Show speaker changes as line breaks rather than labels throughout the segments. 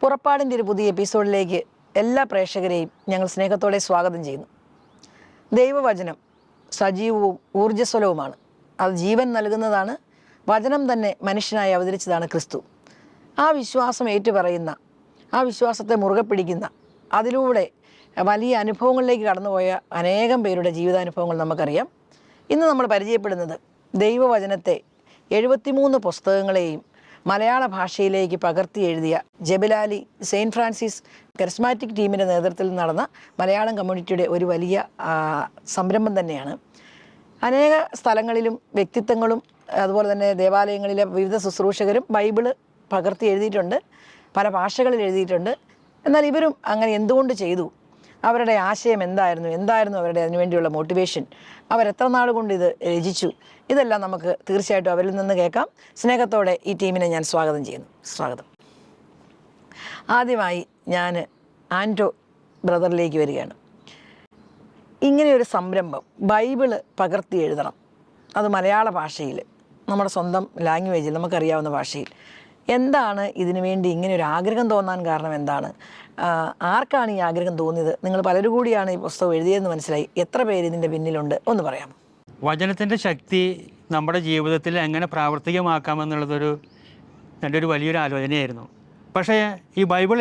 പുറപ്പാടിൻ്റെ ഒരു പുതിയ എപ്പിസോഡിലേക്ക് എല്ലാ പ്രേക്ഷകരെയും ഞങ്ങൾ സ്നേഹത്തോടെ സ്വാഗതം ചെയ്യുന്നു. ദൈവവചനം സജീവവും ഊർജ്ജസ്വലവുമാണ്. അത് ജീവൻ നൽകുന്നതാണ്. വചനം തന്നെ മനുഷ്യനായി അവതരിച്ചതാണ് ക്രിസ്തു. ആ വിശ്വാസം ഏറ്റുപറയുന്ന, ആ വിശ്വാസത്തെ മുറുകെ പിടിക്കുന്ന, അതിലൂടെ വലിയ അനുഭവങ്ങളിലേക്ക് കടന്നുപോയ അനേകം പേരുടെ ജീവിതാനുഭവങ്ങൾ നമുക്കറിയാം. ഇന്ന് നമ്മൾ പരിചയപ്പെടുന്നത് ദൈവവചനത്തെ 73 പുസ്തകങ്ങളെയും മലയാള ഭാഷയിലേക്ക് പകർത്തി എഴുതിയ ജബലാലി സെയിൻറ്റ് ഫ്രാൻസിസ് കരിസ്മാറ്റിക് ടീമിൻ്റെ നേതൃത്വത്തിൽ നടന്ന മലയാളം കമ്മ്യൂണിറ്റിയുടെ ഒരു വലിയ സംരംഭം തന്നെയാണ്. അനേക സ്ഥലങ്ങളിലും വ്യക്തിത്വങ്ങളും അതുപോലെ തന്നെ ദേവാലയങ്ങളിലെ വിവിധ ശുശ്രൂഷകരും ബൈബിള് പകർത്തി എഴുതിയിട്ടുണ്ട്, പല ഭാഷകളിൽ എഴുതിയിട്ടുണ്ട്. എന്നാൽ ഇവരും അങ്ങനെ എന്തുകൊണ്ട് ചെയ്തു? അവരുടെ ആശയം എന്തായിരുന്നു അവരുടെ അതിനുവേണ്ടിയുള്ള മോട്ടിവേഷൻ? അവരെത്ര നാൾ കൊണ്ട് ഇത് രചിച്ചു? ഇതെല്ലാം നമുക്ക് തീർച്ചയായിട്ടും അവരിൽ നിന്ന് കേൾക്കാം. സ്നേഹത്തോടെ ഈ ടീമിനെ ഞാൻ സ്വാഗതം ചെയ്യുന്നു. സ്വാഗതം. ആദ്യമായി ഞാൻ ആൻറ്റോ ബ്രദറിലേക്ക് വരികയാണ്. ഇങ്ങനെയൊരു സംരംഭം, ബൈബിള് പകർത്തി എഴുതണം, അത് മലയാള ഭാഷയിൽ, നമ്മുടെ സ്വന്തം ലാംഗ്വേജിൽ, നമുക്കറിയാവുന്ന ഭാഷയിൽ. എന്താണ് ഇതിനു വേണ്ടി ഇങ്ങനെ ഒരു ആഗ്രഹം തോന്നാൻ കാരണം എന്താണ്? ആർക്കാണ് ഈ ആഗ്രഹം തോന്നിയത്? നിങ്ങൾ പലരും കൂടിയാണ് ഈ പുസ്തകം എഴുതിയതെന്ന് മനസ്സിലായി. എത്ര പേര് ഇതിൻ്റെ പിന്നിലുണ്ട് ഒന്ന് പറയാമോ?
വചനത്തിൻ്റെ ശക്തി നമ്മുടെ ജീവിതത്തിൽ എങ്ങനെ പ്രാവർത്തികമാക്കാമെന്നുള്ളതൊരു എൻ്റെ ഒരു വലിയൊരു ആലോചനയായിരുന്നു. പക്ഷേ ഈ ബൈബിൾ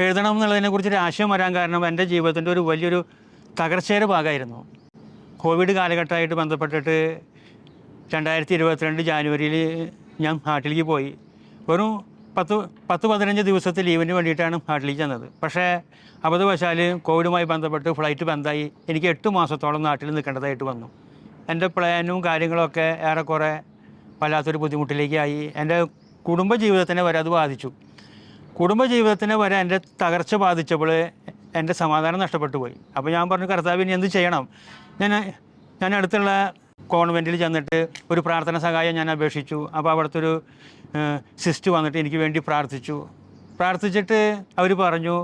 എഴുതണം എന്നുള്ളതിനെക്കുറിച്ചൊരു ആശയം വരാൻ കാരണം എൻ്റെ ജീവിതത്തിൻ്റെ ഒരു വലിയൊരു തകർച്ചയുടെ ഭാഗമായിരുന്നു. കോവിഡ് കാലഘട്ടമായിട്ട് ബന്ധപ്പെട്ടിട്ട് 2022 ജാനുവരിയിൽ ഞാൻ നാട്ടിലേക്ക് പോയി. വെറും 10-15 ദിവസത്തെ ലീവിന് വേണ്ടിയിട്ടാണ് നാട്ടിലേക്ക് ചെന്നത്. പക്ഷേ അബദ്ധവശാൽ കോവിഡുമായി ബന്ധപ്പെട്ട് ഫ്ലൈറ്റ് ബന്ധായി. എനിക്ക് 8 മാസത്തോളം നാട്ടിൽ നിൽക്കേണ്ടതായിട്ട് വന്നു. എൻ്റെ പ്ലാനും കാര്യങ്ങളൊക്കെ ഏറെക്കുറെ വല്ലാത്തൊരു ബുദ്ധിമുട്ടിലേക്കായി. എൻ്റെ കുടുംബജീവിതത്തിനെ വരെ അത് ബാധിച്ചു. കുടുംബജീവിതത്തിനെ വരെ എൻ്റെ തകർച്ച ബാധിച്ചപ്പോൾ എൻ്റെ സമാധാനം നഷ്ടപ്പെട്ടു പോയി. അപ്പോൾ ഞാൻ പറഞ്ഞു, കർത്താവ് ഇനി എന്ത് ചെയ്യണം? ഞാൻ അടുത്തുള്ള കോൺവെൻറ്റിൽ ചെന്നിട്ട് ഒരു പ്രാർത്ഥന സഹായം ഞാൻ അപേക്ഷിച്ചു. അപ്പോൾ അവിടുത്തെ ഒരു സിസ്റ്റർ വന്നിട്ട് എനിക്ക് വേണ്ടി പ്രാർത്ഥിച്ചിട്ട് അവർ പറഞ്ഞു,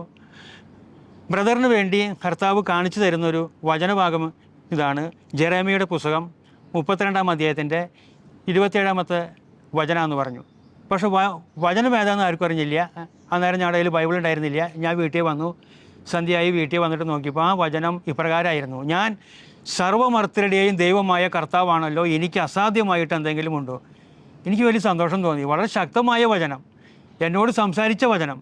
ബ്രദറിന് വേണ്ടി കർത്താവ് കാണിച്ചു തരുന്നൊരു വചനഭാഗം ഇതാണ്. ജെറേമിയയുടെ പുസ്തകം 32-ാം അധ്യായത്തിൻ്റെ 27-ാമത്തെ വചനമെന്ന് പറഞ്ഞു. പക്ഷെ വചനം ഏതാണെന്ന് ആർക്കും അറിഞ്ഞില്ല. അന്നേരം ഞങ്ങളുടെ കയ്യിൽ ബൈബിൾ ഉണ്ടായിരുന്നില്ല. ഞാൻ വീട്ടിൽ വന്നു, സന്ധ്യയായി വീട്ടിൽ വന്നിട്ട് നോക്കിയപ്പോൾ ആ വചനം ഇപ്രകാരമായിരുന്നു: ഞാൻ സർവ്വമർത്യരുടെയും ദൈവമായ കർത്താവാണല്ലോ, എനിക്ക് അസാധ്യമായിട്ട് എന്തെങ്കിലും ഉണ്ടോ? എനിക്ക് വലിയ സന്തോഷം തോന്നി. വളരെ ശക്തമായ വചനം, എന്നോട് സംസാരിച്ച വചനം.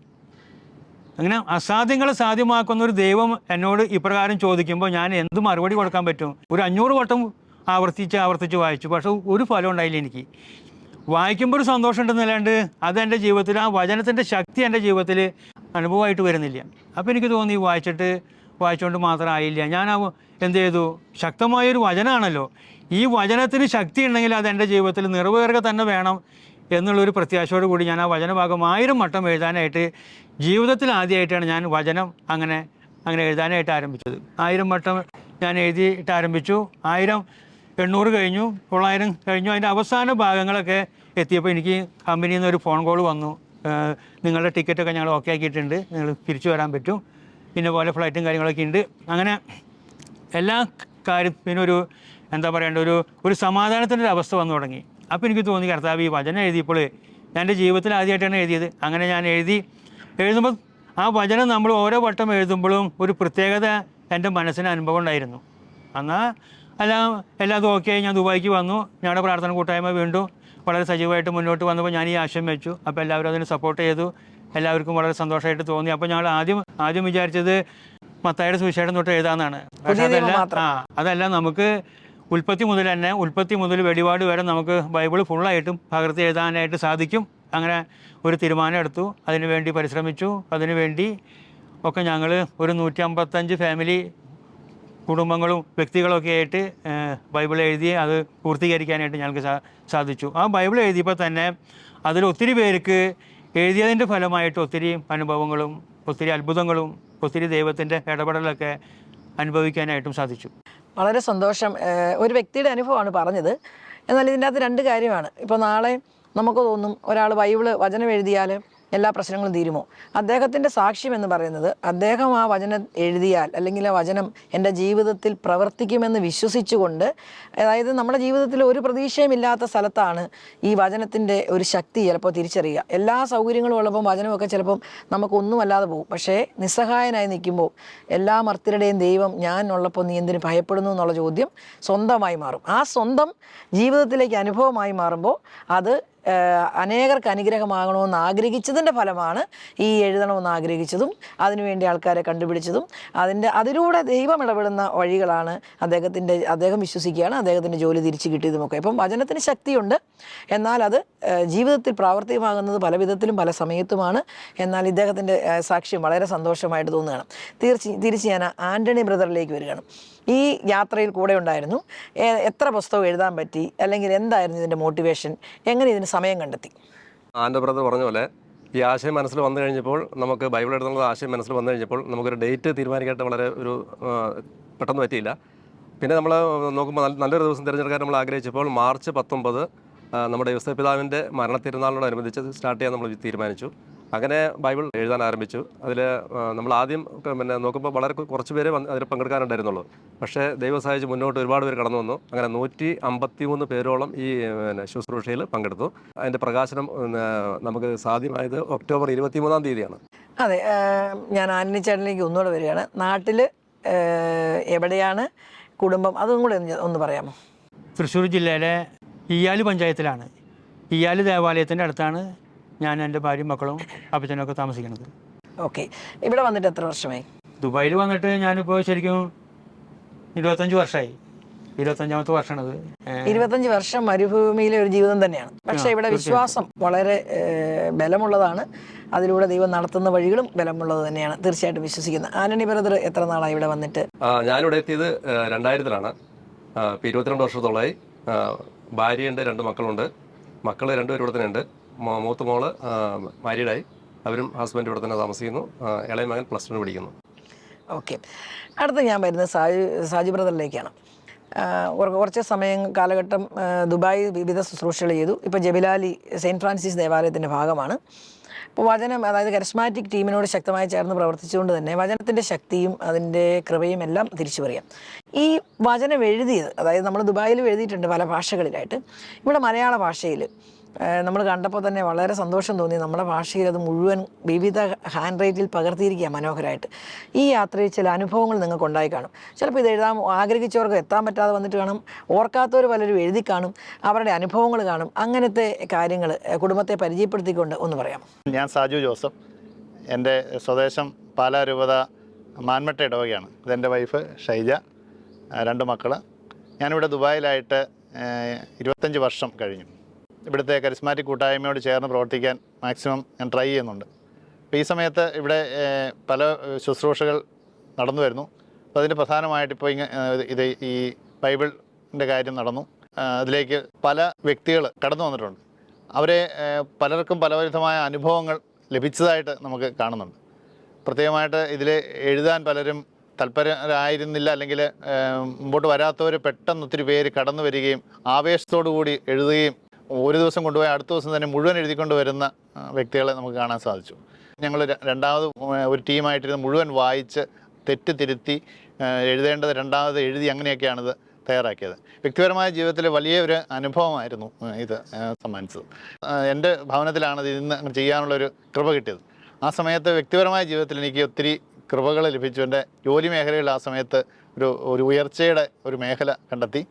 അങ്ങനെ അസാധ്യങ്ങളെ സാധ്യമാക്കുന്ന ഒരു ദൈവം എന്നോട് ഇപ്രകാരം ചോദിക്കുമ്പോൾ ഞാൻ എന്ത് മറുപടി കൊടുക്കാൻ പറ്റും? ഒരു 500 വട്ടം ആവർത്തിച്ച് വായിച്ചു. പക്ഷെ ഒരു ഫലം ഉണ്ടായില്ല എനിക്ക്. വായിക്കുമ്പോൾ ഒരു സന്തോഷം ഉണ്ടെന്നല്ലാണ്ട് അതെൻ്റെ ജീവിതത്തിൽ, ആ വചനത്തിൻ്റെ ശക്തി എൻ്റെ ജീവിതത്തിൽ അനുഭവമായിട്ട് വരുന്നില്ല. അപ്പോൾ എനിക്ക് തോന്നി, വായിച്ചുകൊണ്ട് മാത്രം ആയില്ല. ഞാൻ എന്ത് ചെയ്തു? ശക്തമായൊരു വചനമാണല്ലോ, ഈ വചനത്തിന് ശക്തി ഉണ്ടെങ്കിൽ അത് എൻ്റെ ജീവിതത്തിൽ നിറവേറുക തന്നെ വേണം എന്നുള്ളൊരു പ്രത്യാശയോട് കൂടി ഞാൻ ആ വചനഭാഗം 1000 വട്ടം എഴുതാനായിട്ട്, ജീവിതത്തിൽ ആദ്യമായിട്ടാണ് ഞാൻ വചനം അങ്ങനെ എഴുതാനായിട്ട് ആരംഭിച്ചത്. 1000 വട്ടം ഞാൻ എഴുതിയിട്ട് ആരംഭിച്ചു. 1000, 800 കഴിഞ്ഞു, 900 കഴിഞ്ഞു. അതിൻ്റെ അവസാന ഭാഗങ്ങളൊക്കെ എത്തിയപ്പോൾ എനിക്ക് കമ്പനിയിൽ നിന്ന് ഒരു ഫോൺ കോൾ വന്നു. നിങ്ങളുടെ ടിക്കറ്റൊക്കെ ഞങ്ങൾ ഓക്കെ ആക്കിയിട്ടുണ്ട്, നിങ്ങൾ തിരിച്ചു വരാൻ പറ്റും, പിന്നെ പോലെ ഫ്ലൈറ്റും കാര്യങ്ങളൊക്കെ ഉണ്ട്. അങ്ങനെ എല്ലാ കാര്യത്തിനും ഒരു സമാധാനത്തിൻ്റെ ഒരു അവസ്ഥ വന്നു തുടങ്ങി. അപ്പോൾ എനിക്ക് തോന്നി, കർത്താവ് ഈ വചനം എഴുതിയപ്പോൾ എൻ്റെ ജീവിതത്തിൽ ആദ്യമായിട്ടാണ് എഴുതിയത്. അങ്ങനെ ഞാൻ എഴുതുമ്പോൾ ആ വചനം നമ്മൾ ഓരോ വട്ടം എഴുതുമ്പോഴും ഒരു പ്രത്യേകത എൻ്റെ മനസ്സിന് അനുഭവം ഉണ്ടായിരുന്നു. എന്നാൽ എല്ലാതും ഓക്കെ ആയി. ഞാൻ ദുബായിക്ക് വന്നു. ഞങ്ങളുടെ പ്രാർത്ഥന കൂട്ടായ്മ വീണ്ടും വളരെ സജീവമായിട്ട് മുന്നോട്ട് വന്നപ്പോൾ ഞാൻ ഈ ആശയം വെച്ചു. അപ്പോൾ എല്ലാവരും അതിന് സപ്പോർട്ട് ചെയ്തു. എല്ലാവർക്കും വളരെ സന്തോഷമായിട്ട് തോന്നി. അപ്പോൾ ഞങ്ങൾ ആദ്യം വിചാരിച്ചത് മത്തായിയുടെ സുവിശേഷം തൊട്ട് എഴുതാമെന്നാണ്. പക്ഷേ അതല്ല, നമുക്ക് ഉൽപ്പത്തി മുതൽ വെടിപാട് വരെ നമുക്ക് ബൈബിൾ ഫുള്ളായിട്ടും പകർത്തി എഴുതാനായിട്ട് സാധിക്കും. അങ്ങനെ ഒരു തീരുമാനം എടുത്തു. അതിനുവേണ്ടി പരിശ്രമിച്ചു. അതിനുവേണ്ടി ഒക്കെ ഞങ്ങൾ ഒരു 155 ഫാമിലി, കുടുംബങ്ങളും വ്യക്തികളൊക്കെ ആയിട്ട് ബൈബിൾ എഴുതി അത് പൂർത്തീകരിക്കാനായിട്ട് ഞങ്ങൾക്ക് സാധിച്ചു. ആ ബൈബിൾ എഴുതിയപ്പോൾ തന്നെ അതിൽ ഒത്തിരി പേർക്ക് എഴുതിയതിൻ്റെ ഫലമായിട്ട് ഒത്തിരി അനുഭവങ്ങളും ഒത്തിരി അത്ഭുതങ്ങളും ഒത്തിരി ദൈവത്തിൻ്റെ ഇടപെടലൊക്കെ അനുഭവിക്കാനായിട്ടും സാധിച്ചു.
വളരെ സന്തോഷം. ഒരു വ്യക്തിയുടെ അനുഭവമാണ് പറഞ്ഞത്. എന്നാൽ ഇതിൻ്റെ അകത്ത് 2 കാര്യമാണ്. ഇപ്പോൾ നാളെ നമുക്ക് തോന്നും, ഒരാൾ ബൈബിള് വചനം എഴുതിയാൽ എല്ലാ പ്രശ്നങ്ങളും തീരുമോ? അദ്ദേഹത്തിൻ്റെ സാക്ഷ്യം എന്ന് പറയുന്നത്, അദ്ദേഹം ആ വചനം എഴുതിയാൽ അല്ലെങ്കിൽ ആ വചനം എൻ്റെ ജീവിതത്തിൽ പ്രവർത്തിക്കുമെന്ന് വിശ്വസിച്ചുകൊണ്ട്, അതായത് നമ്മുടെ ജീവിതത്തിൽ ഒരു പ്രതീക്ഷയും ഇല്ലാത്ത സ്ഥലത്താണ് ഈ വചനത്തിൻ്റെ ഒരു ശക്തി ചിലപ്പോൾ തിരിച്ചറിയുക. എല്ലാ സൗകര്യങ്ങളും ഉള്ളപ്പം വചനമൊക്കെ ചിലപ്പം നമുക്കൊന്നുമല്ലാതെ പോകും. പക്ഷേ നിസ്സഹായനായി നിൽക്കുമ്പോൾ എല്ലാ മർത്യരുടെയും ദൈവം ഞാൻ ഉള്ളപ്പോൾ നീ എന്തിനു ഭയപ്പെടുന്നു എന്നുള്ള ചോദ്യം സ്വന്തമായി മാറും. ആ സ്വന്തം ജീവിതത്തിലേക്ക് അനുഭവമായി മാറുമ്പോൾ അത് അനേകർക്ക് അനുഗ്രഹമാകണമെന്ന് ആഗ്രഹിച്ചതിൻ്റെ ഫലമാണ് ഈ എഴുതണമെന്ന് ആഗ്രഹിച്ചതും അതിനുവേണ്ടി ആൾക്കാരെ കണ്ടുപിടിച്ചതും. അതിലൂടെ ദൈവം ഇടപെടുന്ന വഴികളാണ് അദ്ദേഹം വിശ്വസിക്കുകയാണ് അദ്ദേഹത്തിൻ്റെ ജോലി തിരിച്ചു കിട്ടിയതുമൊക്കെ. അപ്പം വചനത്തിന് ശക്തിയുണ്ട്, എന്നാൽ അത് ജീവിതത്തിൽ പ്രാവർത്തികമാകുന്നത് പല വിധത്തിലും പല സമയത്തുമാണ്. എന്നാൽ ഇദ്ദേഹത്തിൻ്റെ സാക്ഷ്യം വളരെ സന്തോഷമായിട്ട് തോന്നുകയാണ്. തിരിച്ച് ഞാൻ ആൻ്റണി ബ്രദറിലേക്ക് വരികയാണ്. ഈ യാത്രയിൽ കൂടെ ഉണ്ടായിരുന്നു. എത്ര പുസ്തകം എഴുതാൻ പറ്റി, അല്ലെങ്കിൽ എന്തായിരുന്നു ഇതിൻ്റെ മോട്ടിവേഷൻ, എങ്ങനെ ഇതിന് സമയം കണ്ടെത്തി?
ആൻ്റെ ബ്രദർ പറഞ്ഞ പോലെ ഈ ആശയം മനസ്സിൽ വന്നു കഴിഞ്ഞപ്പോൾ, നമുക്ക് ബൈബിൾ എഴുതുന്ന ആശയം മനസ്സിൽ വന്നു കഴിഞ്ഞപ്പോൾ നമുക്കൊരു ഡേറ്റ് തീരുമാനിക്കാനായിട്ട് വളരെ പെട്ടെന്ന് പറ്റിയില്ല. പിന്നെ നമ്മൾ നോക്കുമ്പോൾ നല്ലൊരു ദിവസം തിരഞ്ഞെടുക്കാൻ നമ്മൾ ആഗ്രഹിച്ചപ്പോൾ മാർച്ച് 19 നമ്മുടെ യോസേപ്പിതാവിൻ്റെ മരണത്തിരുന്നാളിനോടനുബന്ധിച്ച് സ്റ്റാർട്ട് ചെയ്യാൻ നമ്മൾ തീരുമാനിച്ചു. അങ്ങനെ ബൈബിൾ എഴുതാൻ ആരംഭിച്ചു. അതിൽ നമ്മൾ ആദ്യം നോക്കുമ്പോൾ വളരെ കുറച്ച് പേര് അതിൽ പങ്കെടുക്കാനുണ്ടായിരുന്നുള്ളൂ. പക്ഷേ ദൈവം സഹായിച്ച് മുന്നോട്ട് ഒരുപാട് പേര് കടന്നു വന്നു. അങ്ങനെ 153 പേരോളം ഈ ശുശ്രൂഷയിൽ പങ്കെടുത്തു. അതിൻ്റെ പ്രകാശനം നമുക്ക് സാധ്യമായത് ഒക്ടോബർ 23-ാം തീയതിയാണ്.
അതെ, ഞാൻ ആന്റണി ചേട്ടനിലേക്ക് ഒന്നുകൂടെ വരികയാണ്. നാട്ടിൽ എവിടെയാണ്, കുടുംബം, അതും കൂടെ ഒന്ന് പറയാമോ?
തൃശ്ശൂർ ജില്ലയിലെ ഇയ്യാല് പഞ്ചായത്തിലാണ്. ഇയ്യാല് ദേവാലയത്തിൻ്റെ അടുത്താണ് ഞാൻ എൻ്റെ ഭാര്യയും മക്കളും അപ്പച്ചനൊക്കെ താമസിക്കുന്നത്.
ഓക്കെ, ഇവിടെ വന്നിട്ട് എത്ര വർഷമായി?
ദുബായിൽ വന്നിട്ട് ഞാനിപ്പോൾ ശരിക്കും 25 വർഷമായി. 25ാമത്തെ വർഷമാണത്.
25 വർഷം മരുഭൂമിയിലെ ഒരു ജീവിതം തന്നെയാണ്. പക്ഷേ ഇവിടെ വിശ്വാസം വളരെ ബലമുള്ളതാണ്. അതിലൂടെ ദൈവം നടത്തുന്ന വഴികളും ബലമുള്ളത് തന്നെയാണ്. തീർച്ചയായിട്ടും വിശ്വസിക്കുന്നത്. ആന്റണി ബ്രദർ എത്ര നാളായി ഇവിടെ വന്നിട്ട്?
ഞാനിവിടെ എത്തിയത് 2000-ലാണ്. 22 വർഷത്തോളമായി. ഭാര്യയുണ്ട്, 2 മക്കളുണ്ട്. മക്കൾ 2 പേരും ഇവിടെ തന്നെ ഉണ്ട്. മൂത്ത മോള് മാരീഡായി, അവരും ഹസ്ബൻഡ് ഇവിടെ തന്നെ താമസിക്കുന്നു. ഇളയ മകൻ +2 പഠിക്കുന്നു.
ഓക്കെ, അടുത്ത് ഞാൻ വരുന്നത് സാജു ബ്രദറിലേക്കാണ്. കുറച്ച് കാലഘട്ടം ദുബായ് വിവിധ ശുശ്രൂഷകൾ ചെയ്തു. ഇപ്പോൾ ജബിലാലി സെയിൻറ്റ് ഫ്രാൻസിസ് ദേവാലയത്തിൻ്റെ ഭാഗമാണ്. അപ്പോൾ വചനം, അതായത് കരിസ്മാറ്റിക് ടീമിനോട് ശക്തമായി ചേർന്ന് പ്രവർത്തിച്ചുകൊണ്ട് തന്നെ വചനത്തിൻ്റെ ശക്തിയും അതിൻ്റെ കൃപയും എല്ലാം തിരിച്ചു പറയാം. ഈ വചനം എഴുതിയത്, അതായത് നമ്മൾ ദുബായിലും എഴുതിയിട്ടുണ്ട് പല ഭാഷകളിലായിട്ട്. ഇവിടെ മലയാള ഭാഷയിൽ നമ്മൾ കണ്ടപ്പോൾ തന്നെ വളരെ സന്തോഷം തോന്നി. നമ്മുടെ ഭാഷയിൽ അത് മുഴുവൻ വിവിധ ഹാൻഡ് റൈറ്റിൽ പകർത്തിയിരിക്കുക മനോഹരമായിട്ട്. ഈ യാത്രയിൽ ചില അനുഭവങ്ങൾ നിങ്ങൾക്ക് ഉണ്ടായി കാണും. ചിലപ്പോൾ ഇത് എഴുതാൻ ആഗ്രഹിച്ചവർക്ക് എത്താൻ പറ്റാതെ വന്നിട്ട് കാണും, ഓർക്കാത്തവർ പലരും എഴുതി കാണും, അവരുടെ അനുഭവങ്ങൾ കാണും. അങ്ങനത്തെ കാര്യങ്ങൾ കുടുംബത്തെ പരിചയപ്പെടുത്തിക്കൊണ്ട് ഒന്ന് പറയാം.
ഞാൻ സാജു ജോസഫ്. എൻ്റെ സ്വദേശം പാലാ രൂപത മാൻമട്ട ഇടവകയാണ്. ഇതെൻ്റെ വൈഫ് ഷൈജ, 2 മക്കൾ. ഞാനിവിടെ ദുബായിലായിട്ട് 25 വർഷം കഴിഞ്ഞു. ഇവിടുത്തെ കരിസ്മാറ്റിക് കൂട്ടായ്മയോട് ചേർന്ന് പ്രവർത്തിക്കാൻ മാക്സിമം ഞാൻ ട്രൈ ചെയ്യുന്നുണ്ട്. അപ്പോൾ ഈ സമയത്ത് ഇവിടെ പല ശുശ്രൂഷകൾ നടന്നു വരുന്നു. അപ്പോൾ അതിന് പ്രധാനമായിട്ട് ഇപ്പോൾ ഈ ബൈബിളിൻ്റെ കാര്യം നടന്നു. അതിലേക്ക് പല വ്യക്തികൾ കടന്നു വന്നിട്ടുണ്ട്. അവരെ പലർക്കും പലവിധമായ അനുഭവങ്ങൾ ലഭിച്ചതായിട്ട് നമുക്ക് കാണുന്നുണ്ട്. പ്രത്യേകമായിട്ട് ഇതിൽ എഴുതാൻ പലരും തൽപരരായിരുന്നില്ല, അല്ലെങ്കിൽ മുമ്പോട്ട് വരാത്തവർ പെട്ടെന്ന് ഒത്തിരി പേര് കടന്നു വരികയും ആവേശത്തോടു കൂടി എഴുതുകയും ഒരു ദിവസം കൊണ്ടുപോയി അടുത്ത ദിവസം തന്നെ മുഴുവൻ എഴുതിക്കൊണ്ട് വരുന്ന വ്യക്തികളെ നമുക്ക് കാണാൻ സാധിച്ചു. ഞങ്ങൾ രണ്ടാമത് ഒരു ടീമായിട്ടിരുന്ന് മുഴുവൻ വായിച്ച് തെറ്റ് തിരുത്തി എഴുതേണ്ടത് രണ്ടാമത് എഴുതി, അങ്ങനെയൊക്കെയാണിത് തയ്യാറാക്കിയത്. വ്യക്തിപരമായ ജീവിതത്തിൽ വലിയ ഒരു അനുഭവമായിരുന്നു ഇത് സമ്മാനിച്ചത്. എൻ്റെ ഭവനത്തിലാണ് ഇത് ഇന്ന് ചെയ്യാനുള്ളൊരു കൃപ കിട്ടിയത്. ആ സമയത്ത് വ്യക്തിപരമായ ജീവിതത്തിൽ എനിക്ക് ഒത്തിരി കൃപകൾ ലഭിച്ചു. എൻ്റെ ജോലി മേഖലയിൽ ആ സമയത്ത് ഒരു ഉയർച്ചയുടെ ഒരു മേഖല കണ്ടെത്തി.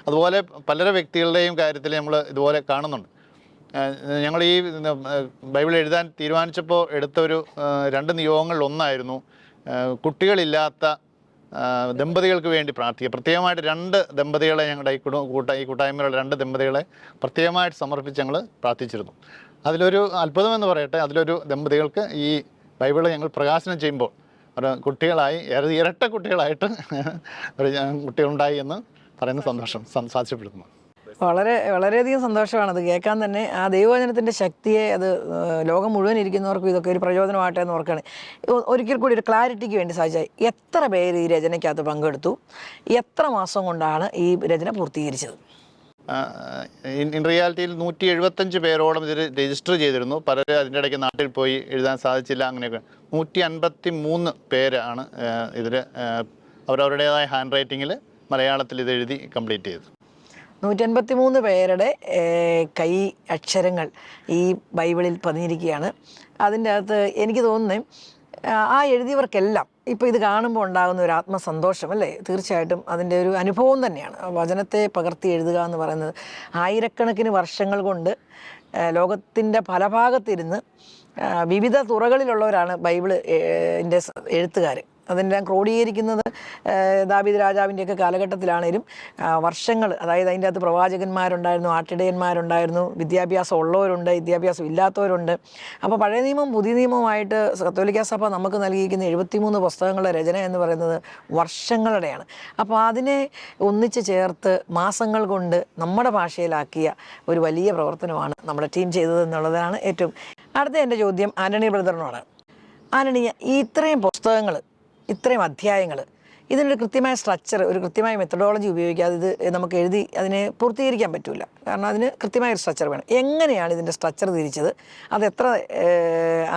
അതുപോലെ പല വ്യക്തികളുടെയും കാര്യത്തിൽ നമ്മൾ ഇതുപോലെ കാണുന്നുണ്ട്. ഞങ്ങൾ ഈ ബൈബിൾ എഴുതാൻ തീരുമാനിച്ചപ്പോൾ എടുത്തൊരു 2 നിയോഗങ്ങളിൽ ഒന്നായിരുന്നു കുട്ടികളില്ലാത്ത ദമ്പതികൾക്ക് വേണ്ടി പ്രാർത്ഥിക്കുക. പ്രത്യേകമായിട്ട് 2 ദമ്പതികളെ ഞങ്ങളുടെ ഈ കൂട്ടായ്മയിലുള്ള 2 ദമ്പതികളെ പ്രത്യേകമായിട്ട് സമർപ്പിച്ച് ഞങ്ങൾ പ്രാർത്ഥിച്ചിരുന്നു. അതിലൊരു അത്ഭുതമെന്ന് പറയട്ടെ, അതിലൊരു ദമ്പതികൾക്ക് ഈ ബൈബിൾ ഞങ്ങൾ പ്രകാശനം ചെയ്യുമ്പോൾ കുട്ടികളായി, ഇരട്ട കുട്ടികളായിട്ട് കുട്ടികളുണ്ടായി എന്ന് പറയുന്ന സന്തോഷം സാക്ഷ്യപ്പെടുത്തുന്നു.
വളരെയധികം സന്തോഷമാണത് കേൾക്കാൻ തന്നെ. ആ ദൈവവചനത്തിൻ്റെ ശക്തിയെ അത് ലോകം മുഴുവൻ ഇരിക്കുന്നവർക്കും ഇതൊക്കെ ഒരു പ്രചോദനമാകട്ടെ എന്ന് ഓർക്കുകയാണ്. ഒരിക്കൽ കൂടി ഒരു ക്ലാരിറ്റിക്ക് വേണ്ടി സാധിച്ചാൽ, എത്ര പേര് ഈ രചനയ്ക്കകത്ത് പങ്കെടുത്തു? എത്ര മാസം കൊണ്ടാണ് ഈ രചന പൂർത്തീകരിച്ചത്?
ഇൻ റിയാലിറ്റിയിൽ 175 പേരോളം ഇതിൽ രജിസ്റ്റർ ചെയ്തിരുന്നു. പലരും അതിൻ്റെ ഇടയ്ക്ക് നാട്ടിൽ പോയി എഴുതാൻ സാധിച്ചില്ല. അങ്ങനെയൊക്കെ 153 പേരാണ് ഇതിൽ അവരവരുടേതായ ഹാൻഡ് റൈറ്റിങ്ങിൽ മലയാളത്തിൽ ഇത് എഴുതി കംപ്ലീറ്റ് ചെയ്തു.
153 പേരുടെ കൈ അക്ഷരങ്ങൾ ഈ ബൈബിളിൽ പതിഞ്ഞിരിക്കുകയാണ്. അതിൻ്റെ അകത്ത് എനിക്ക് തോന്നുന്നത് ആ എഴുതിയവർക്കെല്ലാം ഇപ്പോൾ ഇത് കാണുമ്പോൾ ഉണ്ടാകുന്ന ഒരു ആത്മസന്തോഷം അല്ലേ, തീർച്ചയായിട്ടും അതിൻ്റെ ഒരു അനുഭവം തന്നെയാണ്. വചനത്തെ പകർത്തി എഴുതുക എന്ന് പറയുന്നത് ആയിരക്കണക്കിന് വർഷങ്ങൾ കൊണ്ട് ലോകത്തിൻ്റെ പല ഭാഗത്തിരുന്ന് വിവിധ തുറകളിലുള്ളവരാണ് ബൈബിള് എഴുത്തുകാർ. അതെല്ലാം ക്രോഡീകരിക്കുന്നത് ദാവീദ് രാജാവിൻ്റെയൊക്കെ കാലഘട്ടത്തിലാണേലും വർഷങ്ങൾ, അതായത് അതിൻ്റെ അകത്ത് പ്രവാചകന്മാരുണ്ടായിരുന്നു, ആട്ടിടയന്മാരുണ്ടായിരുന്നു, വിദ്യാഭ്യാസം ഉള്ളവരുണ്ട്, വിദ്യാഭ്യാസം ഇല്ലാത്തവരുണ്ട്. അപ്പോൾ പഴയ നിയമം പുതിയ നിയമമായിട്ട് കത്തോലിക്കാ സഭ നമുക്ക് നൽകിയിരിക്കുന്ന 73 പുസ്തകങ്ങളുടെ രചന എന്ന് പറയുന്നത് വർഷങ്ങളുടെയാണ്. അപ്പോൾ അതിനെ ഒന്നിച്ച് ചേർത്ത് മാസങ്ങൾ കൊണ്ട് നമ്മുടെ ഭാഷയിലാക്കിയ ഒരു വലിയ പ്രവർത്തനമാണ് നമ്മുടെ ടീം ചെയ്തത് എന്നുള്ളതാണ് ഏറ്റവും. അടുത്ത എൻ്റെ ചോദ്യം ആൻ്റണി ബ്രദറിനോടാണ്. ആൻ്റണി, ഈ ഇത്രയും പുസ്തകങ്ങൾ, ഇത്രയും അധ്യായങ്ങൾ, ഇതിനൊരു കൃത്യമായ സ്ട്രക്ചർ, ഒരു കൃത്യമായ മെത്തഡോളജി ഉപയോഗിക്കാതെ ഇത് നമുക്ക് എഴുതി അതിനെ പൂർത്തീകരിക്കാൻ പറ്റില്ല. കാരണം അതിന് കൃത്യമായ ഒരു സ്ട്രക്ചർ വേണം. എങ്ങനെയാണ് ഇതിൻ്റെ സ്ട്രക്ചർ തിരിച്ചത്? അത്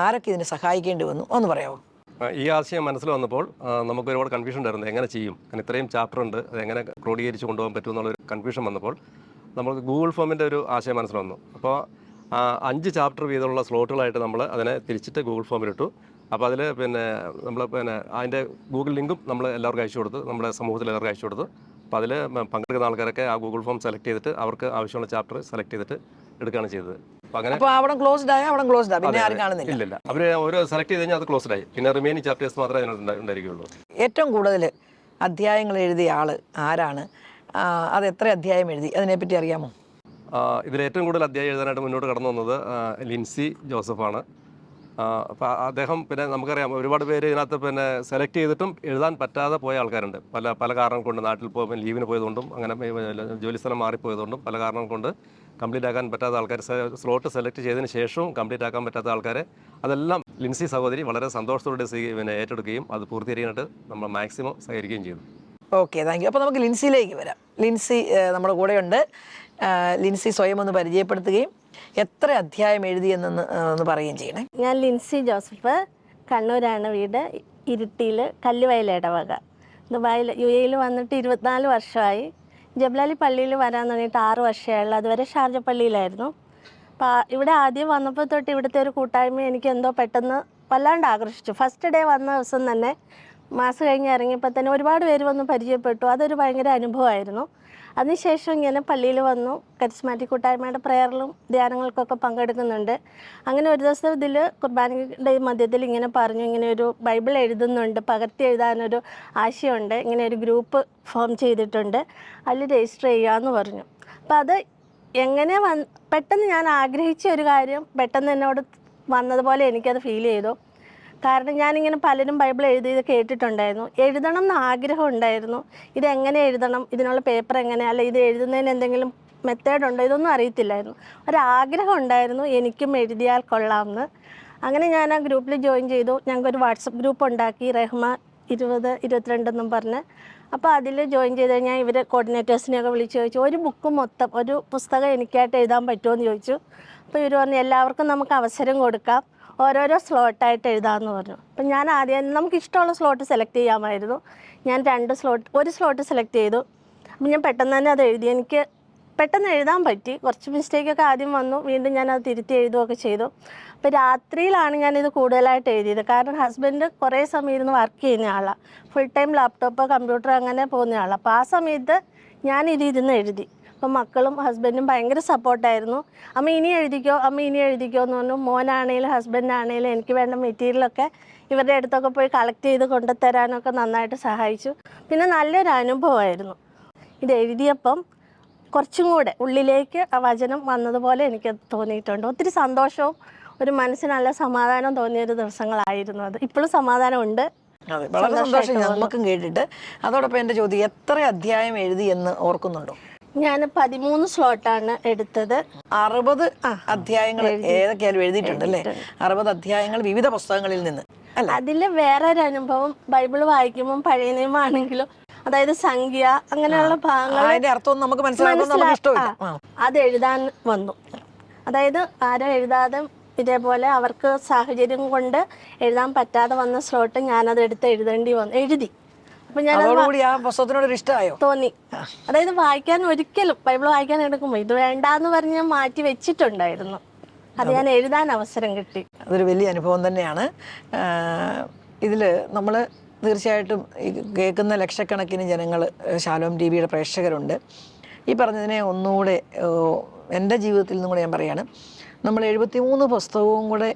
ആരൊക്കെ ഇതിനെ സഹായിക്കേണ്ടി വന്നു ഒന്ന് പറയാമോ?
ഈ ആശയം മനസ്സിൽ വന്നപ്പോൾ നമുക്ക് ഒരുപാട് കൺഫ്യൂഷൻ ഉണ്ടായിരുന്നു. എങ്ങനെ ചെയ്യും, കാരണം ഇത്രയും ചാപ്റ്റർ ഉണ്ട്, അത് എങ്ങനെ ക്രോഡീകരിച്ച് കൊണ്ടുപോകാൻ പറ്റും എന്നുള്ളൊരു കൺഫ്യൂഷൻ വന്നപ്പോൾ നമുക്ക് ഗൂഗിൾ ഫോമിൻ്റെ ഒരു ആശയം മനസ്സിൽ വന്നു. അപ്പോൾ 5 ചാപ്റ്റർ വീതമുള്ള സ്ലോട്ടുകളായിട്ട് നമ്മൾ അതിനെ തിരിച്ചിട്ട് ഗൂഗിൾ ഫോമിലിട്ടു. അപ്പോൾ അതിൽ നമ്മൾ അതിൻ്റെ ഗൂഗിൾ ലിങ്കും നമ്മൾ എല്ലാവർക്കും അയച്ചു കൊടുത്തു, നമ്മുടെ സമൂഹത്തിൽ എല്ലാവർക്കും അയച്ചു കൊടുത്തു. അപ്പോൾ അതിൽ പങ്കെടുക്കുന്ന ആൾക്കാരൊക്കെ ആ ഗൂഗിൾ ഫോം സെലക്ട് ചെയ്തിട്ട് അവർക്ക് ആവശ്യമുള്ള ചാപ്റ്റർ സെലക്ട് ചെയ്തിട്ട് എടുക്കുകയാണ് ചെയ്തത്. അപ്പോൾ അങ്ങനെ
അവിടെ ക്ലോസ്ഡ് ആയ അവിടെ ക്ലോസ്ഡ് ആയി, പിന്നെ ആരും കാണുന്നില്ല.
ഇല്ല, അവർ ഓരോ സെലക്ട് ചെയ്ത് കഴിഞ്ഞാൽ അത് ക്ലോസ്ഡ് ആയി. പിന്നെ റിമൈനിങ് ചാപ്റ്റേഴ്സ് മാത്രമേ അതിനകത്ത് ഉണ്ടായിരിക്കുകയുള്ളൂ.
ഏറ്റവും കൂടുതൽ അധ്യായങ്ങൾ എഴുതിയ ആൾ ആരാണ്? അത് എത്ര അധ്യായം എഴുതി? അതിനെപ്പറ്റി അറിയാമോ?
ഇതിൽ ഏറ്റവും കൂടുതൽ അധ്യായം എഴുതാനായിട്ട് മുന്നോട്ട് കടന്നു വന്നത് ലിൻസി ജോസഫാണ്. അപ്പോൾ അദ്ദേഹം, പിന്നെ നമുക്കറിയാം ഒരുപാട് പേര് ഇതിനകത്ത് സെലക്ട് ചെയ്തിട്ടും എഴുതാൻ പറ്റാതെ പോയ ആൾക്കാരുണ്ട്. പല കാരണം കൊണ്ട്, നാട്ടിൽ പോകുമ്പോൾ ലീവിന് പോയതുകൊണ്ടും അങ്ങനെ ജോലിസ്ഥലം മാറിപ്പോയതുകൊണ്ടും പല കാരണം കൊണ്ട് കംപ്ലീറ്റ് ആക്കാൻ പറ്റാത്ത ആൾക്കാർ, സ്ലോട്ട് സെലക്ട് ചെയ്തതിന് ശേഷവും കംപ്ലീറ്റ് ആക്കാൻ പറ്റാത്ത ആൾക്കാരെ, അതെല്ലാം ലിൻസി സഹോദരി വളരെ സന്തോഷത്തോടെ ഏറ്റെടുക്കുകയും അത് പൂർത്തീകരിക്കാനായിട്ട് നമ്മൾ മാക്സിമം സഹകരിക്കുകയും ചെയ്തു.
Okay, thank you. അപ്പോൾ നമുക്ക് ലിൻസിയിലേക്ക് വരാം. ലിൻസി നമ്മുടെ കൂടെയുണ്ട്. ലിൻസി സ്വയം ഒന്ന് പരിചയപ്പെടുത്തുകയും എത്ര അധ്യായം എഴുതിയെന്ന് പറയുകയും ചെയ്യണേ.
ഞാൻ ലിൻസി ജോസഫ്, കണ്ണൂരാണ് വീട്, ഇരിട്ടിയിൽ കല്ലുവയൽ ഇടവക. ദുബായിൽ UAE വന്നിട്ട് 24 വർഷമായി. ജബ്ലാലി പള്ളിയിൽ വരാൻ തുടങ്ങിയിട്ട് 6 വർഷമായുള്ളൂ. അതുവരെ ഷാർജ പള്ളിയിലായിരുന്നു. അപ്പോൾ ഇവിടെ ആദ്യം വന്നപ്പോൾ തൊട്ട് ഇവിടുത്തെ ഒരു കൂട്ടായ്മ എനിക്ക് എന്തോ പെട്ടെന്ന് വല്ലാണ്ട് ആകർഷിച്ചു. ഫസ്റ്റ് ഡേ വന്ന ദിവസം തന്നെ, മാസം കഴിഞ്ഞ് ഇറങ്ങിയപ്പോൾ തന്നെ ഒരുപാട് പേര് വന്ന് പരിചയപ്പെട്ടു. അതൊരു ഭയങ്കര അനുഭവമായിരുന്നു. അതിനുശേഷം ഇങ്ങനെ പള്ളിയിൽ വന്നു, കരിസ്മാറ്റിക് കൂട്ടായ്മയുടെ പ്രയറിലും ധ്യാനങ്ങൾക്കൊക്കെ പങ്കെടുക്കുന്നുണ്ട്. അങ്ങനെ ഒരു ദിവസം ഇതിൽ കുർബാനയുടെ മധ്യത്തിൽ ഇങ്ങനെ പറഞ്ഞു, ഇങ്ങനെ ഒരു ബൈബിൾ എഴുതുന്നുണ്ട്, പകർത്തി എഴുതാനൊരു ആശയമുണ്ട്, ഇങ്ങനെ ഒരു ഗ്രൂപ്പ് ഫോം ചെയ്തിട്ടുണ്ട്, അതിൽ രജിസ്റ്റർ ചെയ്യാമെന്ന് പറഞ്ഞു. അപ്പോൾ അത് എങ്ങനെ പെട്ടെന്ന് ഞാൻ ആഗ്രഹിച്ച ഒരു കാര്യം പെട്ടെന്ന് എന്നോട് വന്നതുപോലെ എനിക്കത് ഫീൽ ചെയ്തു. കാരണം ഞാനിങ്ങനെ പലരും ബൈബിൾ എഴുതിയത് കേട്ടിട്ടുണ്ടായിരുന്നു, എഴുതണം എന്ന് ആഗ്രഹം ഉണ്ടായിരുന്നു. ഇതെങ്ങനെ എഴുതണം, ഇതിനുള്ള പേപ്പർ എങ്ങനെ, അല്ല ഇത് എഴുതുന്നതിന് എന്തെങ്കിലും മെത്തേഡ് ഉണ്ടോ, ഇതൊന്നും അറിയത്തില്ലായിരുന്നു. ഒരാഗ്രഹം ഉണ്ടായിരുന്നു എനിക്കും എഴുതിയാൽ കൊള്ളാമെന്ന്. അങ്ങനെ ഞാൻ ആ ഗ്രൂപ്പിൽ ജോയിൻ ചെയ്തു. ഞങ്ങൾക്കൊരു വാട്സപ്പ് ഗ്രൂപ്പ് ഉണ്ടാക്കി, റഹ്മ 2022 എന്നും പറഞ്ഞ്. അപ്പോൾ അതിൽ ജോയിൻ ചെയ്ത് കഴിഞ്ഞാൽ ഇവർ കോർഡിനേറ്റേഴ്സിനെയൊക്കെ വിളിച്ച് ചോദിച്ചു, ഒരു ബുക്ക് മൊത്തം, ഒരു പുസ്തകം എനിക്കായിട്ട് എഴുതാൻ പറ്റുമോ എന്ന് ചോദിച്ചു. അപ്പോൾ ഇവർ പറഞ്ഞു എല്ലാവർക്കും നമുക്ക് അവസരം കൊടുക്കാം, ഓരോരോ സ്ലോട്ടായിട്ട് എഴുതാമെന്ന് പറഞ്ഞു. അപ്പം ഞാൻ ആദ്യം നമുക്കിഷ്ടമുള്ള സ്ലോട്ട് സെലക്ട് ചെയ്യാമായിരുന്നു. ഞാൻ ഒരു സ്ലോട്ട് സെലക്ട് ചെയ്തു. അപ്പം ഞാൻ പെട്ടെന്ന് തന്നെ അത് എഴുതി. എനിക്ക് പെട്ടെന്ന് എഴുതാൻ പറ്റി. കുറച്ച് മിസ്റ്റേക്കൊക്കെ ആദ്യം വന്നു, വീണ്ടും ഞാനത് തിരുത്തി എഴുതുകയൊക്കെ ചെയ്തു. അപ്പോൾ രാത്രിയിലാണ് ഞാനിത് കൂടുതലായിട്ട് എഴുതിയത്. കാരണം ഹസ്ബൻഡ് കുറേ സമയം ഇരുന്ന് വർക്ക് ചെയ്യുന്ന ആളാണ്, ഫുൾ ടൈം ലാപ്ടോപ്പ് കമ്പ്യൂട്ടർ അങ്ങനെ പോകുന്ന ആളാണ്. അപ്പോൾ ആ സമയത്ത് ഞാനിരുന്ന് എഴുതി. അപ്പം മക്കളും ഹസ്ബൻഡും ഭയങ്കര സപ്പോർട്ടായിരുന്നു. അമ്മ ഇനി എഴുതിക്കോ, അമ്മ ഇനി എഴുതിക്കോ എന്ന് പറഞ്ഞു. മോനാണേലും ഹസ്ബൻഡാണേലും എനിക്ക് വേണ്ട മെറ്റീരിയലൊക്കെ ഇവരുടെ അടുത്തൊക്കെ പോയി കളക്ട് ചെയ്ത് കൊണ്ടുതരാനൊക്കെ നന്നായിട്ട് സഹായിച്ചു. പിന്നെ നല്ലൊരു അനുഭവമായിരുന്നു. ഇത് എഴുതിയപ്പം കുറച്ചും കൂടെ ഉള്ളിലേക്ക് ആ വചനം വന്നതുപോലെ എനിക്ക് തോന്നിയിട്ടുണ്ട്. ഒത്തിരി സന്തോഷവും ഒരു മനസ്സിന് നല്ല സമാധാനം തോന്നിയൊരു ദിവസങ്ങളായിരുന്നു അത്. ഇപ്പോഴും സമാധാനമുണ്ട്.
അതെ, വളരെ സന്തോഷം നമുക്കും കേട്ടിട്ട്. അതോടൊപ്പം എൻ്റെ ചോദ്യം, എത്ര അധ്യായം എഴുതി എന്ന് ഓർക്കുന്നുണ്ടോ?
ഞാൻ 13 സ്ലോട്ടാണ് എടുത്തത്.
60 അധ്യായങ്ങൾ ഏതൊക്കെയാലും എഴുതിയിട്ടുണ്ട് അല്ലേ? 60 അധ്യായങ്ങൾ വിവിധ പുസ്തകങ്ങളിൽ നിന്ന് അല്ല.
അതിൽ വേറൊരു അനുഭവം, ബൈബിൾ വായിക്കുമ്പം പഴയ നിയമമാണെങ്കിലും അതായത് സംഖ്യ അങ്ങനെയുള്ള ഭാഗങ്ങൾ
അതിന്റെ അർത്ഥം നമുക്ക് മനസ്സിലാക്കാൻ നമുക്ക് ഇഷ്ടമില്ല.
അത് എഴുതാൻ വന്നു. അതായത് ആരും എഴുതാതെ ഇതേപോലെ അവർക്ക് സാഹചര്യം കൊണ്ട് എഴുതാൻ പറ്റാതെ വന്ന സ്ലോട്ട് ഞാനത് എടുത്ത് എഴുതി. അപ്പം
അതോടുകൂടി ആ പുസ്തകത്തിനോടൊരു ഇഷ്ടമായോ?
തോന്നി. അതായത് വായിക്കാൻ ഒരിക്കലും ബൈബിൾ വായിക്കാൻ എടുക്കുമ്പോൾ ഇത് വേണ്ടാന്ന് പറഞ്ഞ് ഞാൻ മാറ്റി വെച്ചിട്ടുണ്ടായിരുന്നു. അത് ഞാൻ എഴുതാൻ അവസരം കിട്ടി.
അതൊരു വലിയ അനുഭവം തന്നെയാണ്. ഇതിൽ നമ്മൾ തീർച്ചയായിട്ടും ഈ കേൾക്കുന്ന ലക്ഷക്കണക്കിന് ജനങ്ങൾ ശാലോം ടി വിയുടെ പ്രേക്ഷകരുണ്ട്. ഈ പറഞ്ഞതിനെ ഒന്നുകൂടെ എൻ്റെ ജീവിതത്തിൽ നിന്നും കൂടെ ഞാൻ പറയുകയാണ്. നമ്മൾ 73 പുസ്തകവും കൂടെ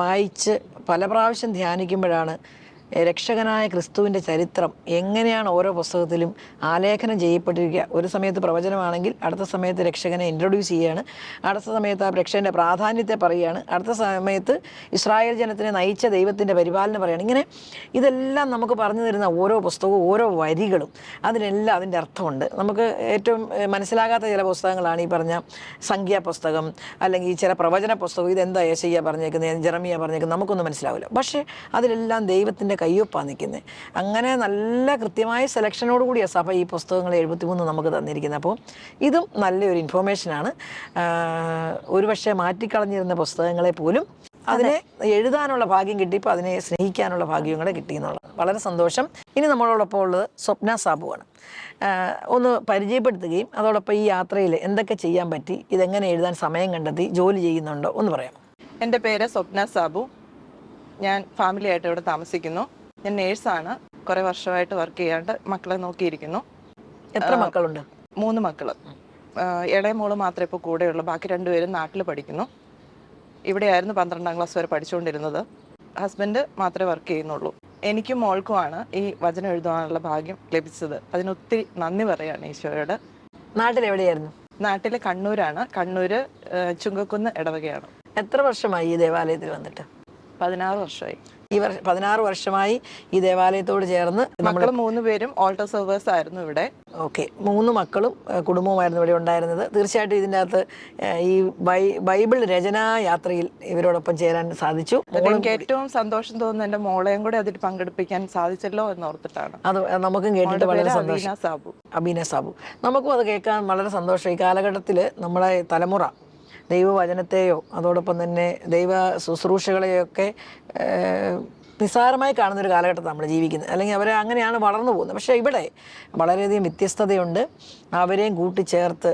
വായിച്ച് പല പ്രാവശ്യം ധ്യാനിക്കുമ്പോഴാണ് രക്ഷകനായ ക്രിസ്തുവിൻ്റെ ചരിത്രം എങ്ങനെയാണ് ഓരോ പുസ്തകത്തിലും ആലേഖനം ചെയ്യപ്പെട്ടിരിക്കുക. ഒരു സമയത്ത് പ്രവചനമാണെങ്കിൽ അടുത്ത സമയത്ത് രക്ഷകനെ ഇൻട്രൊഡ്യൂസ് ചെയ്യുകയാണ്, അടുത്ത സമയത്ത് ആ രക്ഷകൻ്റെ പ്രാധാന്യത്തെ പറയുകയാണ്, അടുത്ത സമയത്ത് ഇസ്രായേൽ ജനത്തിനെ നയിച്ച ദൈവത്തിൻ്റെ പരിപാലനം പറയുകയാണ്. ഇങ്ങനെ ഇതെല്ലാം നമുക്ക് പറഞ്ഞു തരുന്ന ഓരോ പുസ്തകവും ഓരോ വരികളും അതിനെല്ലാം അതിൻ്റെ അർത്ഥമുണ്ട്. നമുക്ക് ഏറ്റവും മനസ്സിലാകാത്ത ചില പുസ്തകങ്ങളാണ് ഈ പറഞ്ഞ സംഖ്യാ പുസ്തകം, അല്ലെങ്കിൽ ചില പ്രവചന പുസ്തകം. ഇതെന്താ യേശയ്യ പറഞ്ഞേക്കുന്നത്, ജെറമിയ പറഞ്ഞേക്കുന്നത്, നമുക്കൊന്നും മനസ്സിലാവില്ല. പക്ഷേ അതിലെല്ലാം ദൈവത്തിൻ്റെ കയ്യൊപ്പാണ് നിൽക്കുന്നത്. അങ്ങനെ നല്ല കൃത്യമായ സെലക്ഷനോട് കൂടിയാണ് സഭ ഈ പുസ്തകങ്ങൾ 73 നമുക്ക് തന്നിരിക്കുന്നത്. അപ്പോൾ ഇതും നല്ലൊരു ഇൻഫോർമേഷനാണ്. ഒരുപക്ഷെ മാറ്റിക്കളഞ്ഞിരുന്ന പുസ്തകങ്ങളെ പോലും അതിനെ എഴുതാനുള്ള ഭാഗ്യം കിട്ടിയപ്പോൾ അതിനെ സ്നേഹിക്കാനുള്ള ഭാഗ്യം കൂടെ കിട്ടി എന്നുള്ളത് വളരെ സന്തോഷം. ഇനി നമ്മളോടൊപ്പം ഉള്ളത് സ്വപ്ന സാബുവാണ്. ഒന്ന് പരിചയപ്പെടുത്തുകയും അതോടൊപ്പം ഈ യാത്രയിൽ എന്തൊക്കെ ചെയ്യാൻ പറ്റി, ഇതെങ്ങനെ എഴുതാൻ സമയം കണ്ടെത്തി, ജോലി ചെയ്യുന്നുണ്ടോ ഒന്ന് പറയാം.
എൻ്റെ പേര് സ്വപ്ന സാബു. ഞാൻ ഫാമിലിയായിട്ട് ഇവിടെ താമസിക്കുന്നു. ഞാൻ നേഴ്സാണ്. കുറേ വർഷമായിട്ട് വർക്ക് ചെയ്യാണ്ട് മക്കളെ നോക്കിയിരിക്കുന്നു.
എത്ര മക്കളുണ്ട്?
3 മക്കൾ. ഇളയ മോള് മാത്രമേ ഇപ്പോൾ കൂടെയുള്ളൂ. ബാക്കി 2 പേരും നാട്ടിൽ പഠിക്കുന്നു. ഇവിടെയായിരുന്നു 12ാം ക്ലാസ് വരെ പഠിച്ചുകൊണ്ടിരുന്നത്. ഹസ്ബൻഡ് മാത്രമേ വർക്ക് ചെയ്യുന്നുള്ളൂ. എനിക്കും മോൾക്കുമാണ് ഈ വചനം എഴുതാനുള്ള ഭാഗ്യം ലഭിച്ചത്. അതിനൊത്തിരി നന്ദി പറയുകയാണ് ഈശോയോട്.
നാട്ടിലെവിടെയായിരുന്നു?
നാട്ടിൽ കണ്ണൂരാണ്. കണ്ണൂർ ചുങ്കക്കുന്ന് ഇടവകയാണ്.
എത്ര വർഷമായി ഈ ദേവാലയത്തിൽ വന്നിട്ട്?
16 വർഷമായി.
16 വർഷമായി ഈ ദേവാലയത്തോട് ചേർന്ന്
മക്കൾ 3 പേരും ഓൾട്ടർ സെർവേഴ്സ് ആയിരുന്നു ഇവിടെ.
ഓക്കെ, 3 മക്കളും കുടുംബവുമായിരുന്നു ഇവിടെ ഉണ്ടായിരുന്നത്. തീർച്ചയായിട്ടും ഇതിൻ്റെ അകത്ത് ഈ ബൈബിൾ രചനാ യാത്രയിൽ ഇവരോടൊപ്പം ചേരാൻ സാധിച്ചു.
എനിക്ക് ഏറ്റവും സന്തോഷം തോന്നുന്നത് എൻ്റെ മോളെയും കൂടെ അതിൽ പങ്കെടുപ്പിക്കാൻ സാധിച്ചല്ലോ എന്ന് ഓർത്തിട്ടാണ്.
അത് നമുക്കും കേട്ടിട്ട് വളരെ സന്തോഷം. അബീന സാബു. നമുക്കും അത് കേൾക്കാൻ വളരെ സന്തോഷം. ഈ കാലഘട്ടത്തിൽ നമ്മുടെ തലമുറ ദൈവവചനത്തെയോ അതോടൊപ്പം തന്നെ ദൈവ ശുശ്രൂഷകളെയൊക്കെ നിസ്സാരമായി കാണുന്നൊരു കാലഘട്ടത്തിൽ നമ്മൾ ജീവിക്കുന്നത്, അല്ലെങ്കിൽ അവരെ അങ്ങനെയാണ് വളർന്നു പോകുന്നത്. പക്ഷേ ഇവിടെ വളരെയധികം വ്യത്യസ്തതയുണ്ട്. അവരെയും കൂട്ടിച്ചേർത്ത്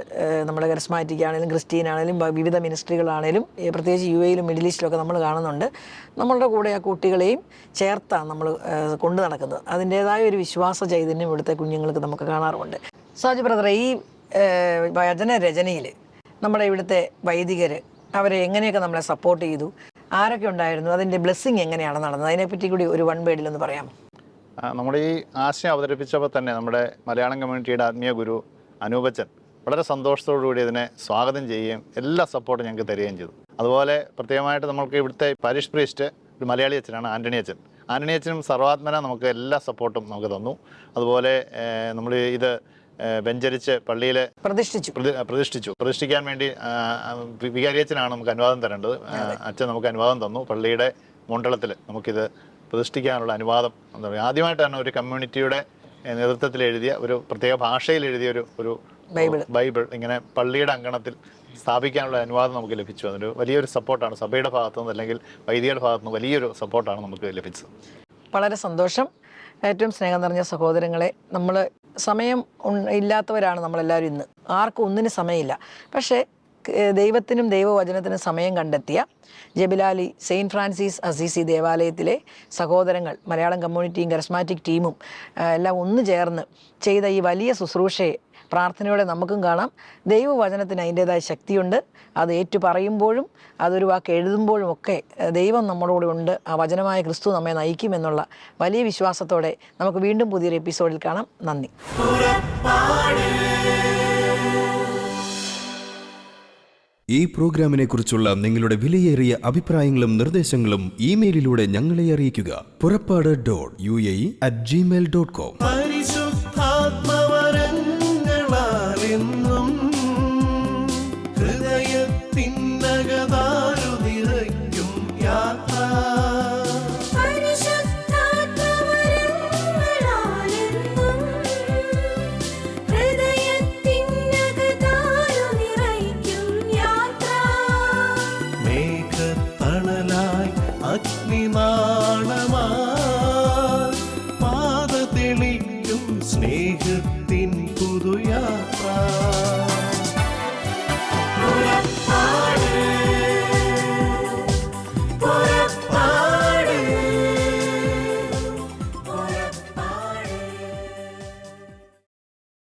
നമ്മുടെ കരിസ്മാറ്റിക് ആണെങ്കിലും ക്രിസ്ത്യൻ ആണെങ്കിലും വിവിധ മിനിസ്ട്രികളാണെങ്കിലും പ്രത്യേകിച്ച് UAE യിലും മിഡിൽ ഈസ്റ്റിലൊക്കെ നമ്മൾ കാണുന്നുണ്ട്. നമ്മളുടെ കൂടെ ആ കുട്ടികളെയും ചേർത്താണ് നമ്മൾ കൊണ്ടു നടക്കുന്നത്. അതിൻ്റേതായ ഒരു വിശ്വാസ ചൈതന്യം ഇവിടുത്തെ കുഞ്ഞുങ്ങൾക്ക് നമുക്ക് കാണാറുമുണ്ട്. സാജു ബ്രദറെ, ഈ വചനരചനയിൽ നമ്മുടെ ഇവിടുത്തെ വൈദികർ അവരെ എങ്ങനെയൊക്കെ നമ്മളെ സപ്പോർട്ട് ചെയ്തു, ആരൊക്കെ ഉണ്ടായിരുന്നു, അതിൻ്റെ ബ്ലെസ്സിങ് എങ്ങനെയാണ് നടന്നത്, അതിനെപ്പറ്റി കൂടി ഒരു വൺ വേർഡിലൊന്ന് പറയാമോ?
നമ്മുടെ ഈ ആശയം അവതരിപ്പിച്ചപ്പോൾ തന്നെ നമ്മുടെ മലയാളം കമ്മ്യൂണിറ്റിയുടെ ആത്മീയ ഗുരു അനൂപച്ചൻ വളരെ സന്തോഷത്തോടുകൂടി ഇതിനെ സ്വാഗതം ചെയ്യുകയും എല്ലാ സപ്പോർട്ടും ഞങ്ങൾക്ക് തരികയും ചെയ്തു. അതുപോലെ പ്രത്യേകമായിട്ട് നമുക്ക് ഇവിടുത്തെ പാരിഷ് പ്രീസ്റ്റ് ഒരു മലയാളി അച്ഛനാണ്, ആൻ്റണി അച്ഛൻ. ആൻ്റണി അച്ഛനും സർവാത്മന നമുക്ക് എല്ലാ സപ്പോർട്ടും നമുക്ക് തന്നു. അതുപോലെ നമ്മൾ ഇത് വെഞ്ചരിച്ച് പള്ളിയിൽ പ്രതിഷ്ഠിക്കാൻ വേണ്ടി വികാരിയച്ഛനാണ് നമുക്ക് അനുവാദം തരേണ്ടത്. അച്ഛൻ നമുക്ക് അനുവാദം തന്നു. പള്ളിയുടെ മണ്ഡലത്തിൽ നമുക്കിത് പ്രതിഷ്ഠിക്കാനുള്ള അനുവാദം എന്താ പറയുക, ആദ്യമായിട്ടാണ് ഒരു കമ്മ്യൂണിറ്റിയുടെ നേതൃത്വത്തിൽ എഴുതിയ ഒരു പ്രത്യേക ഭാഷയിൽ എഴുതിയ ഒരു ബൈബിൾ ഇങ്ങനെ പള്ളിയുടെ അങ്കണത്തിൽ സ്ഥാപിക്കാനുള്ള അനുവാദം നമുക്ക് ലഭിച്ചു. അതൊരു വലിയൊരു സപ്പോർട്ടാണ് സഭയുടെ ഭാഗത്തുനിന്ന്, അല്ലെങ്കിൽ വൈദികരുടെ ഭാഗത്തുനിന്ന് വലിയൊരു സപ്പോർട്ടാണ് നമുക്ക് ലഭിച്ചത്.
വളരെ സന്തോഷം. ഏറ്റവും സ്നേഹം നിറഞ്ഞ സഹോദരങ്ങളെ, നമ്മൾ സമയം ഇല്ലാത്തവരാണ് നമ്മളെല്ലാവരും ഇന്ന്. ആർക്കും ഒന്നിനും സമയമില്ല. പക്ഷേ ദൈവത്തിനും ദൈവവചനത്തിനും സമയം കണ്ടെത്തിയ ജബിലാലി സെയിൻറ്റ് ഫ്രാൻസിസ് അസീസി ദേവാലയത്തിലെ സഹോദരങ്ങൾ, മലയാളം കമ്മ്യൂണിറ്റിയും കരിസ്മാറ്റിക് ടീമും എല്ലാം ഒന്നു ചേർന്ന് ചെയ്ത ഈ വലിയ ശുശ്രൂഷയെ പ്രാർത്ഥനയോടെ നമുക്കും കാണാം. ദൈവവചനത്തിന് അതിൻ്റേതായ ശക്തിയുണ്ട്. അത് ഏറ്റു പറയുമ്പോഴും അതൊരു വാക്ക് എഴുതുമ്പോഴും ഒക്കെ ദൈവം നമ്മളോട് ഉണ്ട്. ആ വചനമായ ക്രിസ്തു നമ്മെ നയിക്കുമെന്നുള്ള വലിയ വിശ്വാസത്തോടെ നമുക്ക് വീണ്ടും പുതിയൊരു എപ്പിസോഡിൽ കാണാം. നന്ദി.
ഈ പ്രോഗ്രാമിനെ കുറിച്ചുള്ള നിങ്ങളുടെ വിലയേറിയ അഭിപ്രായങ്ങളും നിർദ്ദേശങ്ങളും ഇമെയിലിലൂടെ ഞങ്ങളെ അറിയിക്കുക. purapada.uae@gmail.com.
ഹൃദയത്തിനകതാരു നിറയ്ക്കും യാത്ര സ്നേഹത്തിൻ പുതുയാത്ര